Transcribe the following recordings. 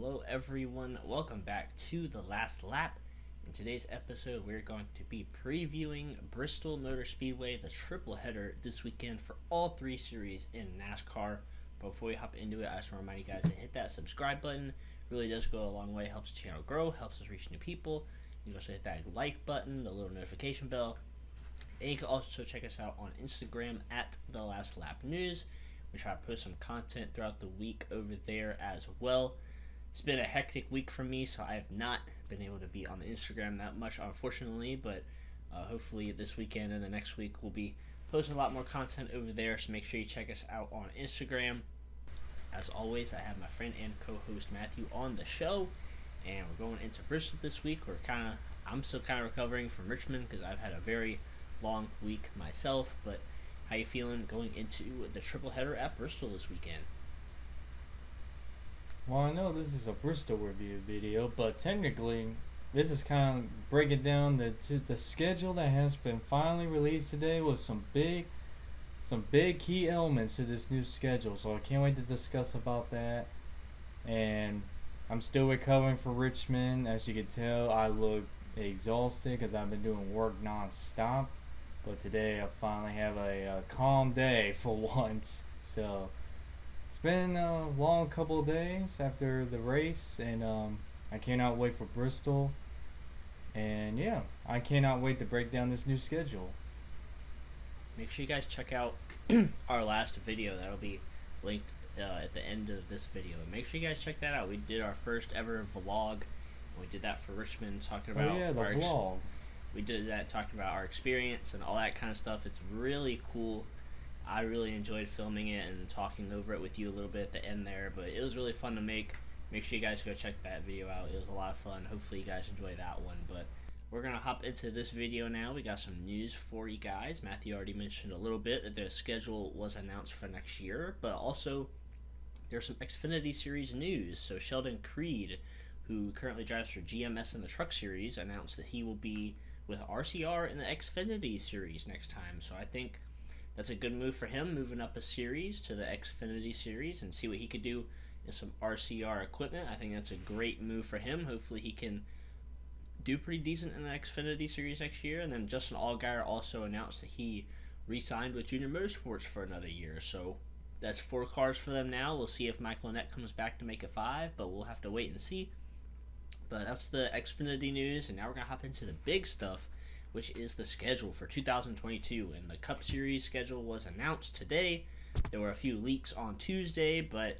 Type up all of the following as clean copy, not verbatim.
Hello everyone, welcome back to The Last Lap. In today's episode, we're going to be previewing Bristol Motor Speedway, the triple header this weekend for all three series in NASCAR. But before we hop into it, I just want to remind you guys to hit that subscribe button. It really does go a long way, helps the channel grow, helps us reach new people. You can also hit that like button, the little notification bell. And you can also check us out on Instagram at The Last Lap News. We try to post some content throughout the week over there as well. It's been a hectic week for me, so I have not been able to be on the Instagram that much, unfortunately, but hopefully this weekend and the next week we'll be posting a lot more content over there, so make sure you check us out on Instagram. As always, I have my friend and co-host Matthew on the show, and we're going into Bristol this week. I'm still kind of recovering from Richmond because I've had a very long week myself, but how you feeling going into the triple header at Bristol this weekend? Well, I know this is a Bristol review video, but technically, this is kind of breaking down the schedule that has been finally released today with some big key elements to this new schedule. So I can't wait to discuss about that. And I'm still recovering from Richmond. As you can tell, I look exhausted because I've been doing work non-stop. But today I finally have a calm day for once. So it's been a long couple of days after the race, and I cannot wait for Bristol. And yeah, I cannot wait to break down this new schedule. Make sure you guys check out our last video. That'll be linked at the end of this video. Make sure you guys check that out. We did our first ever vlog. We did that for Richmond, talking about the vlog. We did that talking about our experience and all that kind of stuff. It's really cool. I really enjoyed filming it and talking over it with you a little bit at the end there, but it was really fun to make. Make sure you guys go check that video out. It was a lot of fun. Hopefully you guys enjoy that one. But we're going to hop into this video now. We got some news for you guys. Matthew already mentioned a little bit that the schedule was announced for next year, but also there's some Xfinity Series news. So Sheldon Creed, who currently drives for GMS in the Truck Series, announced that he will be with RCR in the Xfinity Series next time. So I think that's a good move for him, moving up a series to the Xfinity Series and see what he could do in some RCR equipment. I think that's a great move for him. Hopefully he can do pretty decent in the Xfinity Series next year. And then Justin Allgaier also announced that he re-signed with Junior Motorsports for another year. So that's 4 cars for them now. We'll see if Mike Lynette comes back to make it 5, but we'll have to wait and see. But that's the Xfinity news, and now we're going to hop into the big stuff, which is the schedule for 2022. And the Cup Series schedule was announced today. There were a few leaks on Tuesday, but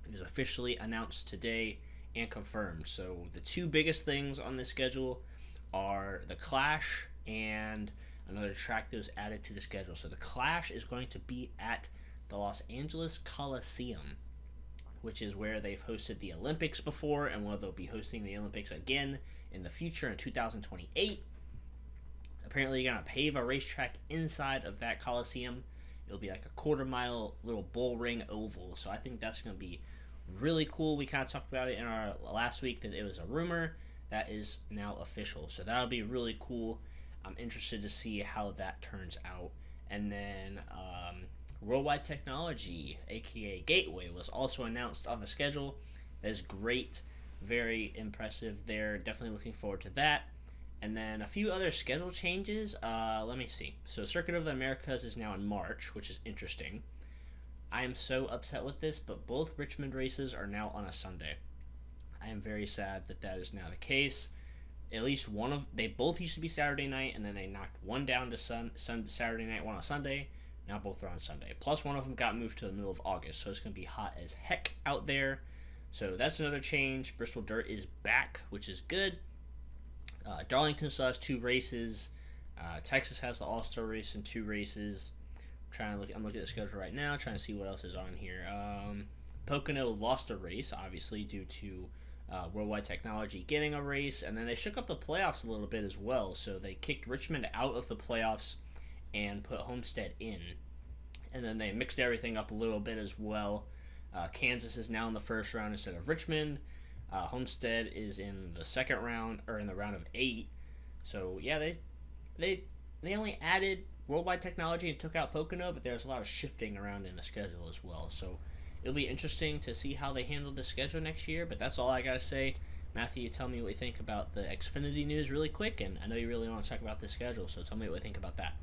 it was officially announced today and confirmed. So the two biggest things on this schedule are the Clash and another track that was added to the schedule. So the Clash is going to be at the Los Angeles Coliseum, which is where they've hosted the Olympics before, and where they'll be hosting the Olympics again in the future in 2028. Apparently, you're going to pave a racetrack inside of that Coliseum. It'll be like a quarter-mile little bull ring oval, so I think that's going to be really cool. We kind of talked about it in our last week that it was a rumor. That is now official, so that'll be really cool. I'm interested to see how that turns out. And then Worldwide Technology, aka Gateway, was also announced on the schedule. That is great, very impressive there. Definitely looking forward to that. And then a few other schedule changes. Let me see. So Circuit of the Americas is now in March, which is interesting. I am so upset with this, but both Richmond races are now on a Sunday. I am very sad that that is now the case. At least they both used to be Saturday night, and then they knocked one down to Saturday night, one on Sunday. Now both are on Sunday. Plus one of them got moved to the middle of August, so it's going to be hot as heck out there. So that's another change. Bristol Dirt is back, which is good. Darlington still has 2 races. Texas has the All-Star race and 2 races. I'm looking at the schedule right now, trying to see what else is on here. Pocono lost a race, obviously, due to Worldwide Technology getting a race, and then they shook up the playoffs a little bit as well. So they kicked Richmond out of the playoffs and put Homestead in. And then they mixed everything up a little bit as well. Kansas is now in the first round instead of Richmond. Homestead is in the second round, or in the round of 8. So yeah, they only added Worldwide Technology and took out Pocono, but there's a lot of shifting around in the schedule as well. So it'll be interesting to see how they handle the schedule next year. But that's all I gotta say. Matthew, tell me what you think about the Xfinity news really quick, and I know you really want to talk about the schedule, so tell me what you think about that.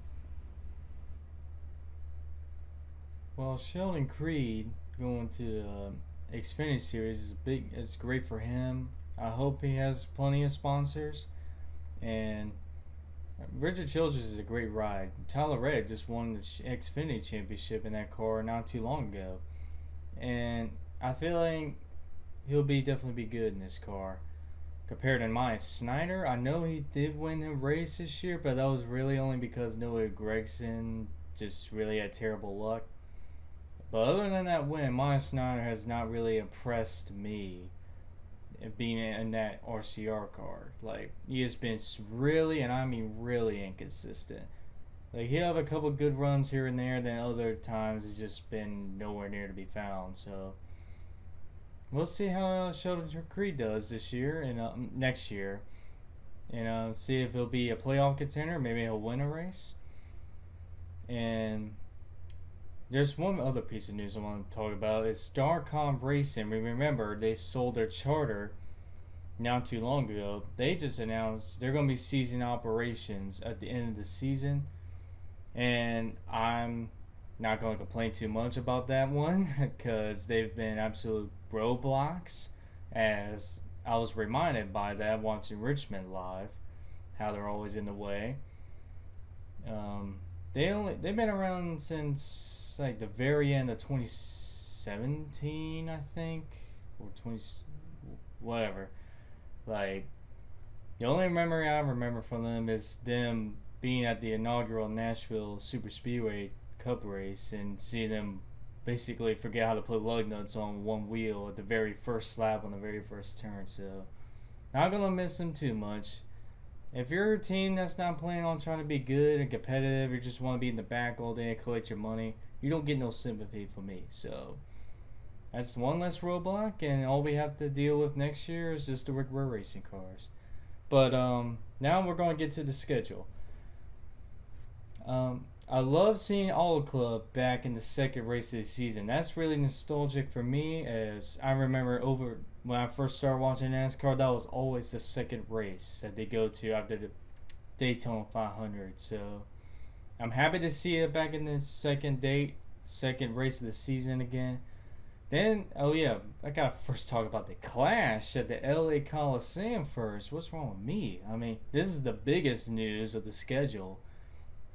Well, Sheldon Creed going to Xfinity Series is big. It's great for him. I hope he has plenty of sponsors. And Richard Childress is a great ride. Tyler Reddick just won the Xfinity Championship in that car not too long ago, and I feel like he'll definitely be good in this car. Compared to Maya Snyder, I know he did win a race this year, but that was really only because Noah Gragson just really had terrible luck. But other than that win, Maya Snyder has not really impressed me being in that RCR car. Like, he has been really, and I mean really inconsistent. Like, he'll have a couple good runs here and there, then other times it's just been nowhere near to be found. So we'll see how Sheldon Creed does this year and next year, and see if he'll be a playoff contender. Maybe he'll win a race. And there's one other piece of news I want to talk about. It's Starcom Racing. Remember, they sold their charter not too long ago. They just announced they're going to be ceasing operations at the end of the season. And I'm not going to complain too much about that one because they've been absolute roadblocks. As I was reminded by that watching Richmond live, how they're always in the way. They've been around since like the very end of 2017, I think, or 20 whatever. Like, the only memory I remember from them is them being at the inaugural Nashville Super Speedway Cup race and seeing them basically forget how to put lug nuts on one wheel at the very first lap on the very first turn. So not gonna miss them too much. If you're a team that's not planning on trying to be good and competitive, you just want to be in the back all day and collect your money, you don't get no sympathy from me. So that's one less roadblock, and all we have to deal with next year is just the regular racing cars. But now we're going to get to the schedule. I love seeing Auto Club back in the second race of the season. That's really nostalgic for me, as I remember when I first started watching NASCAR, that was always the second race that they go to after the Daytona 500. So I'm happy to see it back in the second race of the season again. Then, I gotta first talk about the clash at the LA Coliseum first. What's wrong with me? I mean, this is the biggest news of the schedule.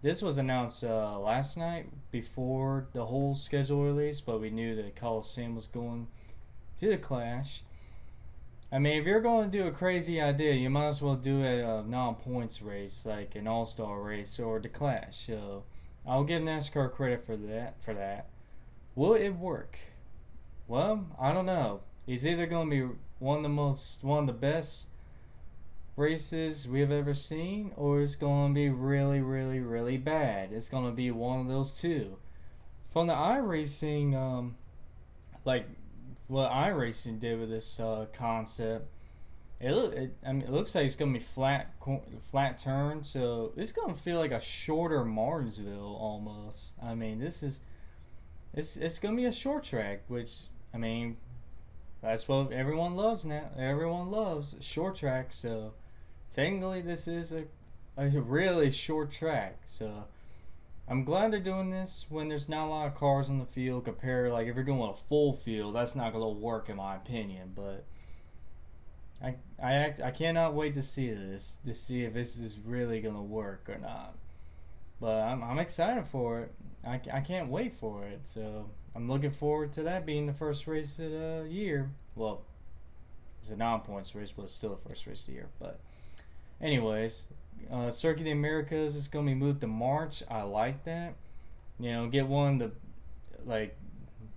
This was announced last night before the whole schedule release, but we knew that Coliseum was going to the clash. I mean, if you're going to do a crazy idea, you might as well do it a non-points race, like an all-star race or the clash. So I'll give NASCAR credit for that. Will it work? Well, I don't know. It's either going to be one of the best races we have ever seen, or it's going to be really, really, really bad. It's going to be one of those two. From the iRacing, what iRacing did with this concept, it looks like it's going to be flat turn, so it's going to feel like a shorter Martinsville almost. I mean, it's going to be a short track, which, I mean, that's what everyone loves now. Everyone loves short tracks, so technically this is a really short track. So I'm glad they're doing this when there's not a lot of cars on the field. Compared, like, if you're doing a full field, that's not going to work in my opinion. But I cannot wait to see this, to see if this is really going to work or not. But I'm excited for it. I can't wait for it. So I'm looking forward to that being the first race of the year. Well, it's a non-points race, but it's still the first race of the year. But anyways, Circuit of the Americas is going to be moved to March. I like that. Get one of the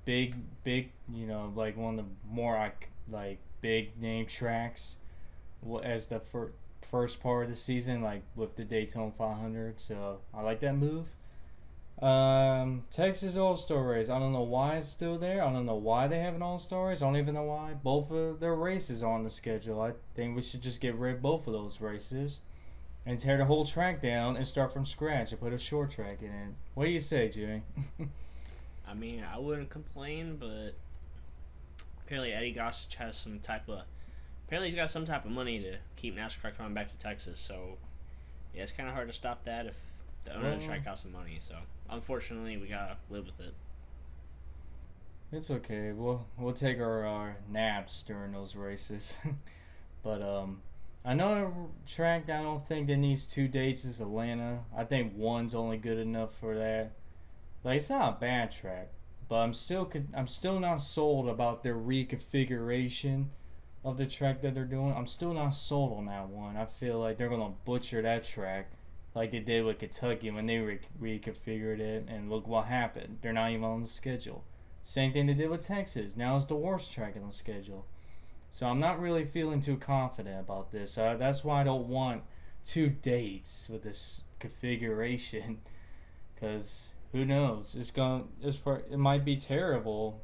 big, like one of the more big name tracks as the first part of the season, like with the Daytona 500. So I like that move. Texas All-Star Race. I don't know why it's still there. I don't know why they have an All-Star Race. I don't even know why both of their races are on the schedule. I think we should just get rid of both of those races and tear the whole track down and start from scratch and put a short track in it. What do you say, Jimmy? I mean, I wouldn't complain, but apparently Eddie Gossage has some type of. Apparently he's got some type of money to keep NASCAR coming back to Texas. So yeah, it's kind of hard to stop that if the owner of the track got some money. So unfortunately, we gotta live with it. It's okay. We'll take our naps during those races. But another track that I don't think that needs 2 dates is Atlanta. I think one's only good enough for that. Like, it's not a bad track, but I'm still not sold about their reconfiguration of the track that they're doing. I'm still not sold on that one. I feel like they're gonna butcher that track like they did with Kentucky when they reconfigured it, and look what happened. They're not even on the schedule. Same thing they did with Texas. Now it's the worst track on the schedule. So I'm not really feeling too confident about this. That's why I don't want 2 dates with this configuration, because who knows? It might be terrible.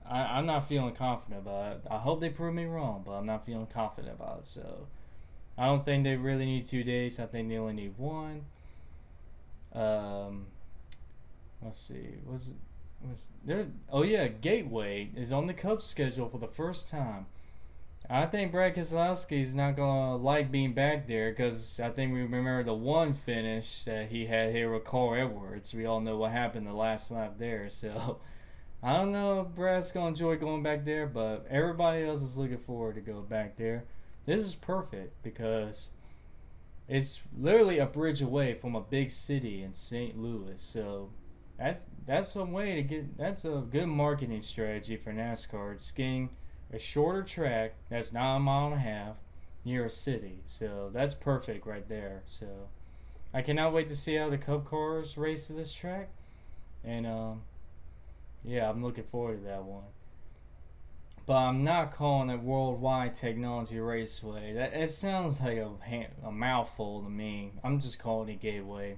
I'm not feeling confident about it. I hope they prove me wrong, but I'm not feeling confident about it. So I don't think they really need 2 dates. I think they only need 1. Let's see. Was there? Oh yeah, Gateway is on the Cubs schedule for the first time. I think Brad Keselowski's not gonna like being back there, because I think we remember the one finish that he had here with Carl Edwards. We all know what happened the last lap there. So I don't know if Brad's gonna enjoy going back there, but everybody else is looking forward to go back there. This is perfect because it's literally a bridge away from a big city in St. Louis. So that's a way to get. That's a good marketing strategy for NASCAR. It's getting a shorter track that's not a mile and a half near a city. So that's perfect right there. So I cannot wait to see how the Cup cars race to this track. And yeah, I'm looking forward to that one. But I'm not calling it Worldwide Technology Raceway. It sounds like a mouthful to me. I'm just calling it Gateway.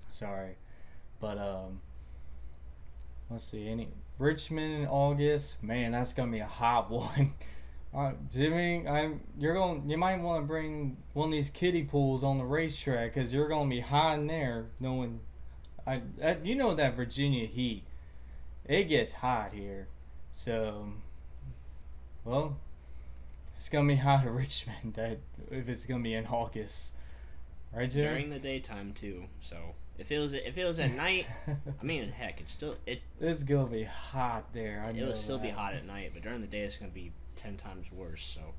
Sorry. But let's see, Richmond in August. Man, that's gonna be a hot one. Jimmy, you might want to bring one of these kiddie pools on the racetrack, because you're gonna be hot in there. Knowing, you know that Virginia heat, it gets hot here. So, well, it's gonna be hot in Richmond. That if it's gonna be in August, right, Jimmy? During the daytime too. So. If it was at night, I mean, heck, it's gonna be hot there. It will still be hot at night, but during the day it's gonna be 10 times worse. So,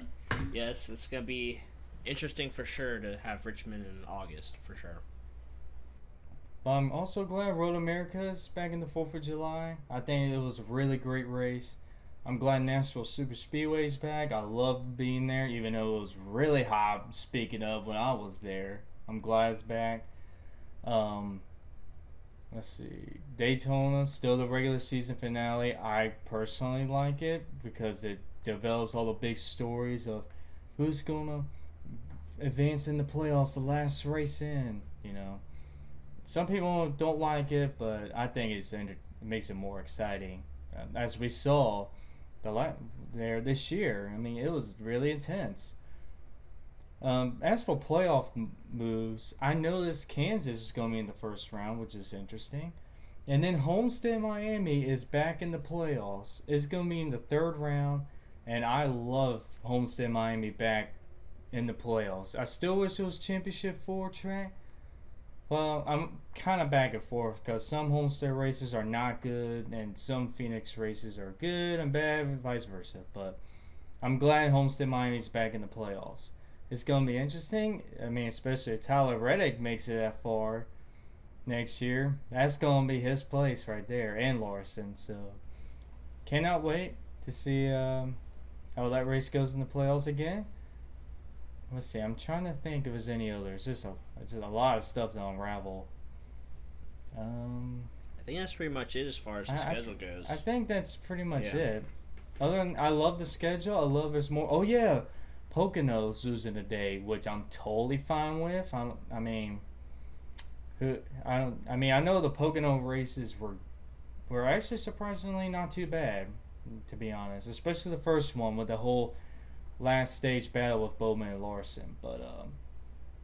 yes, it's gonna be interesting for sure to have Richmond in August for sure. But I'm also glad Road America is back in the 4th of July. I think it was a really great race. I'm glad Nashville Super Speedway is back. I loved being there, even though it was really hot. Speaking of, when I was there, I'm glad it's back. Let's see, Daytona, still the regular season finale. I personally like it because it develops all the big stories of who's gonna advance in the playoffs, the last race in. Some people don't like it, but I think it makes it more exciting. As we saw there this year, I mean, it was really intense. As for playoff moves, I noticed Kansas is going to be in the first round, which is interesting. And then Homestead Miami is back in the playoffs. It's going to be in the 3rd round, and I love Homestead Miami back in the playoffs. I still wish it was Championship 4 track. Well, I'm kind of back and forth, because some Homestead races are not good, and some Phoenix races are good and bad, and vice versa. But I'm glad Homestead Miami's back in the playoffs. It's going to be interesting. I mean, especially if Tyler Reddick makes it that far next year. That's going to be his place right there, and Larson. So, cannot wait to see how that race goes in the playoffs again. Let's see. I'm trying to think if there's any others. Just a lot of stuff to unravel. I think that's pretty much it as far as the schedule goes. I think that's pretty much it. Other than, I love the schedule. I love there's more. Oh, yeah. Pocono's losing today, which I'm totally fine with. I know the Pocono races were actually surprisingly not too bad, to be honest. Especially the first one with the whole last stage battle with Bowman and Larson. But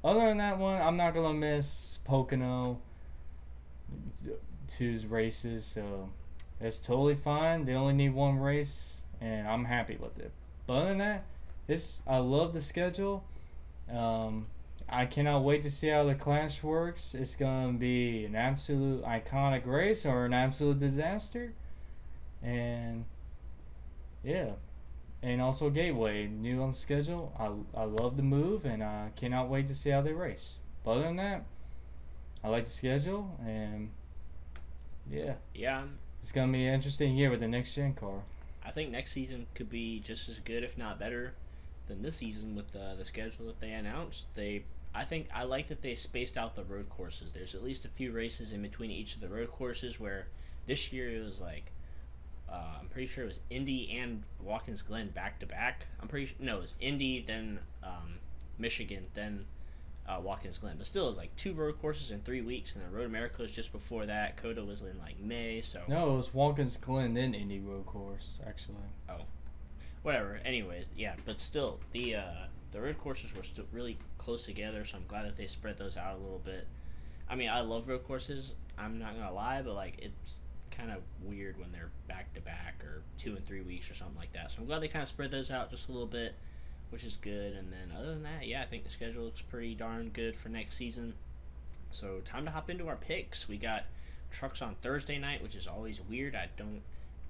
other than that one, I'm not gonna miss Pocono 2's races, so it's totally fine. They only need one race, and I'm happy with it. But other than that, I love the schedule. I cannot wait to see how the Clash works. It's gonna be an absolute iconic race or an absolute disaster, and yeah, and also Gateway new on the schedule. I love the move, and I cannot wait to see how they race. But other than that, I like the schedule, and yeah, Yeah, it's gonna be an interesting year with the next gen car. I think next season could be just as good, if not better, than this season with the schedule that they announced. I like that they spaced out the road courses. There's at least a few races in between each of the road courses. Where this year it was like, I'm pretty sure it was Indy and Watkins Glen back to back. No, it was Indy, then Michigan, then Watkins Glen. But still, it was like 2 road courses in 3 weeks, and then Road America was just before that. COTA was in like May, so No, it was Watkins Glen then Indy Road Course actually. oh, whatever. Anyways, yeah, but still, the road courses were still really close together, so I'm glad that they spread those out a little bit. I mean, I love road courses. I'm not gonna lie, but like it's kind of weird when they're back to back or 2 and 3 weeks or something like that. So I'm glad they kind of spread those out just a little bit, which is good. And then other than that, yeah, I think the schedule looks pretty darn good for next season. So time to hop into our picks. We got trucks on Thursday night, which is always weird. I don't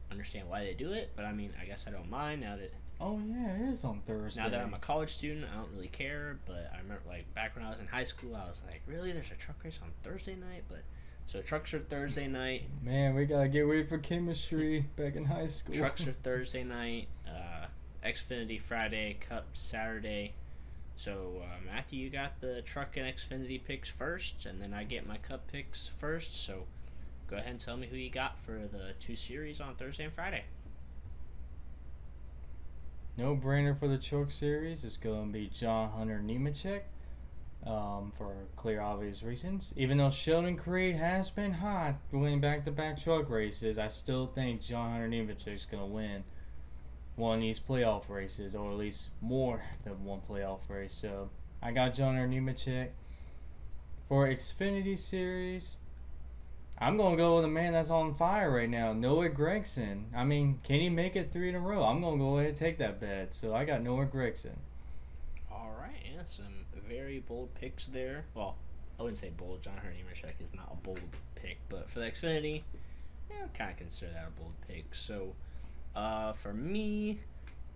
understand why they do it, but I mean, I guess I don't mind now that Oh yeah, it is on Thursday. now that I'm a college student. I don't really care, but I remember like back when I was in high school, I was like, really, there's a truck race on Thursday night? But so trucks are Thursday night. Man, we gotta get ready for chemistry back in high school. Trucks are Thursday night. Xfinity Friday, Cup Saturday. So Matthew, you got the truck and Xfinity picks first, and then I get my Cup picks first. So go ahead and tell me who you got for the 2 series on Thursday and Friday. No brainer for the truck series. It's gonna be John Hunter Nemechek. For clear, obvious reasons. Even though Sheldon Creed has been hot winning back-to-back truck races, I still think John Hunter Nemechek is going to win one of these playoff races, or at least more than one playoff race. So I got John Hunter Nemechek. For Xfinity Series, I'm going to go with a man that's on fire right now, Noah Gragson. I mean, can he make it 3 in a row? I'm going to go ahead and take that bet. So I got Noah Gragson. All right, yeah, some very bold picks there. Well, I wouldn't say bold. John Hunter Nemechek is not a bold pick, but for the Xfinity, yeah, I kind of consider that a bold pick. So, for me,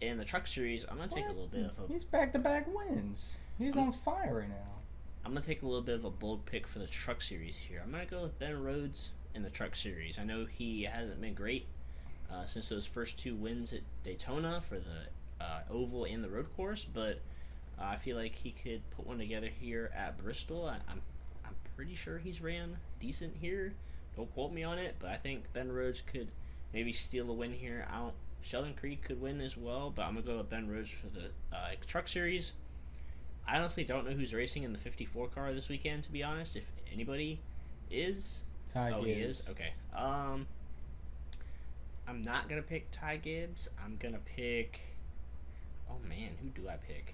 in the truck series, I'm gonna take a little bit of a. He's back-to-back wins. He's on fire right now. I'm gonna take a little bit of a bold pick for the truck series here. I'm gonna go with Ben Rhodes in the truck series. I know he hasn't been great since those first 2 wins at Daytona for the oval and the road course, but I feel like he could put one together here at Bristol. I'm pretty sure he's ran decent here. Don't quote me on it, but I think Ben Rhodes could maybe steal a win here. Sheldon Creed could win as well, but I'm gonna go with Ben Rhodes for the truck series. I honestly don't know who's racing in the 54 car this weekend, to be honest. If anybody is, Ty Gibbs. He is. Okay. I'm not gonna pick Ty Gibbs. I'm gonna pick. Oh man, who do I pick?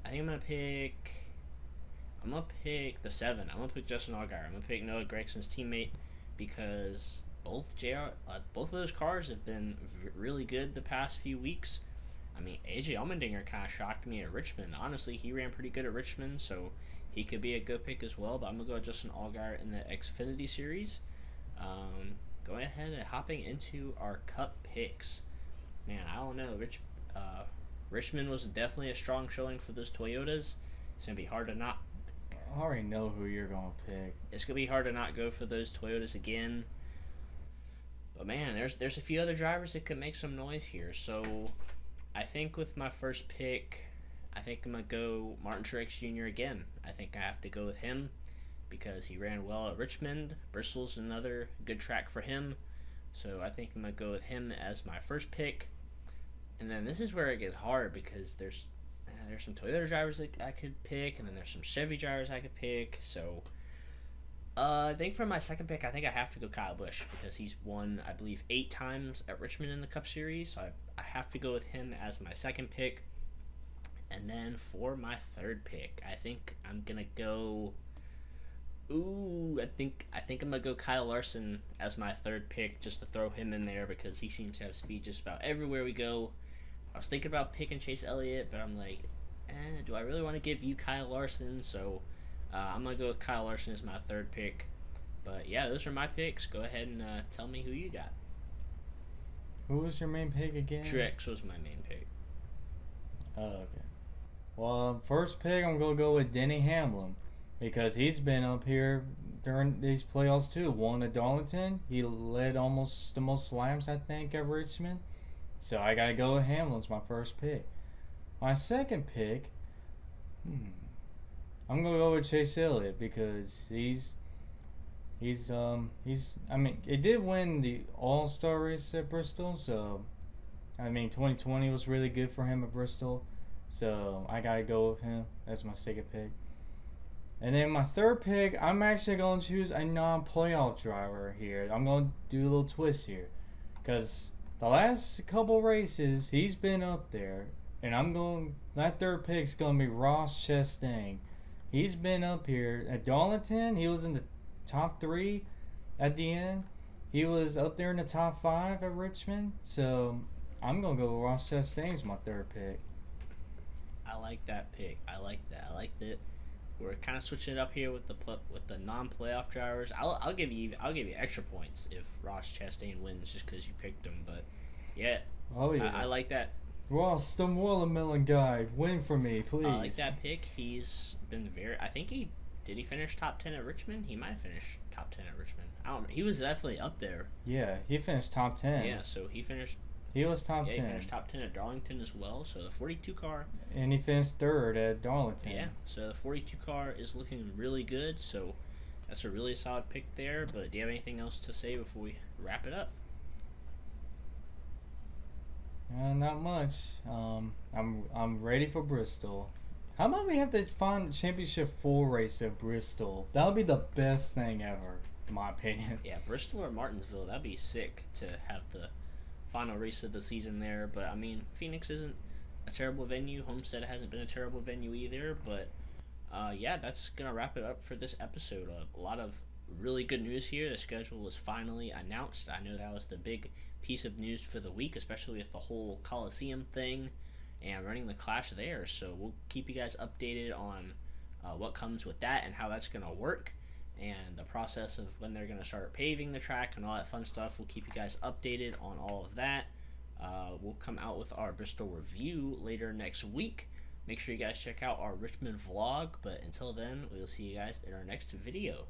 I think I'm gonna pick the 7. I'm gonna pick Justin Allgaier. I'm gonna pick Noah Gregson's teammate because both of those cars have been really good the past few weeks. I mean, AJ Allmendinger kind of shocked me at Richmond. Honestly, he ran pretty good at Richmond, so he could be a good pick as well. But I'm gonna go with Justin Allgaier in the Xfinity series. Going ahead and hopping into our Cup picks. Man, I don't know. Richmond was definitely a strong showing for those Toyotas. It's going to be hard to not... I already know who you're going to pick. It's going to be hard to not go for those Toyotas again. But man, there's a few other drivers that could make some noise here. So I think with my first pick, I think I'm going to go Martin Truex Jr. again. I think I have to go with him because he ran well at Richmond. Bristol's another good track for him. So I think I'm going to go with him as my first pick. And then this is where it gets hard because there's some Toyota drivers that I could pick, and then there's some Chevy drivers I could pick. So I think for my second pick, I think I have to go Kyle Busch because he's won, I believe, 8 times at Richmond in the Cup Series. So I have to go with him as my second pick. And then for my third pick, I think I'm going to go... Ooh, I think I'm gonna go Kyle Larson as my third pick, just to throw him in there because he seems to have speed just about everywhere we go. I was thinking about picking Chase Elliott, but I'm like, do I really want to give you Kyle Larson? So I'm gonna go with Kyle Larson as my third pick. But yeah, those are my picks. Go ahead and tell me who you got. Who was your main pick again? Truex was my main pick. Oh, okay. Well, first pick, I'm going to go with Denny Hamlin because he's been up here during these playoffs too. Won at Darlington. He led almost the most slams, I think, at Richmond. So I got to go with Hamlin as my first pick. My second pick, I'm going to go with Chase Elliott because he's I mean, it did win the All-Star race at Bristol, so I mean 2020 was really good for him at Bristol. So I gotta go with him. That's my second pick. And then my third pick, I'm actually gonna choose a non-playoff driver here. I'm gonna do a little twist here. Cause the last couple races he's been up there. And that third pick's gonna be Ross Chastain. He's been up here at Darlington, he was in the top 3 at the end. He was up there in the top 5 at Richmond. So I'm gonna go with Ross Chastain as my third pick. I like that pick. I like that. We're kind of switching it up here with the non-playoff drivers. I'll give you extra points if Ross Chastain wins just because you picked him. But yeah, I like that. Ross, the watermelon guy, win for me, please. I like that pick. He's been I think did he finish top 10 at Richmond? He might have finished top 10 at Richmond. I don't know. He was definitely up there. Yeah, he finished top 10. Yeah, so he finished. He was top 10. Yeah, he finished top 10 at Darlington as well. So the 42 car. And he finished third at Darlington. Yeah, so the 42 car is looking really good. So that's a really solid pick there. But do you have anything else to say before we wrap it up? Not much. I'm ready for Bristol. How about we have the final championship 4 race at Bristol? That would be the best thing ever, in my opinion. Yeah, Bristol or Martinsville, that'd be sick to have the final race of the season there. But I mean, Phoenix isn't a terrible venue. Homestead hasn't been a terrible venue either. But yeah, that's gonna wrap it up for this episode. A lot of really good news here. The schedule was finally announced. I know that was the big piece of news for the week, especially with the whole Coliseum thing and running the Clash there. So we'll keep you guys updated on what comes with that and how that's going to work and the process of when they're going to start paving the track and all that fun stuff. We'll keep you guys updated on all of that. We'll come out with our Bristol review later next week. Make sure you guys check out our Richmond vlog, but until then, we'll see you guys in our next video.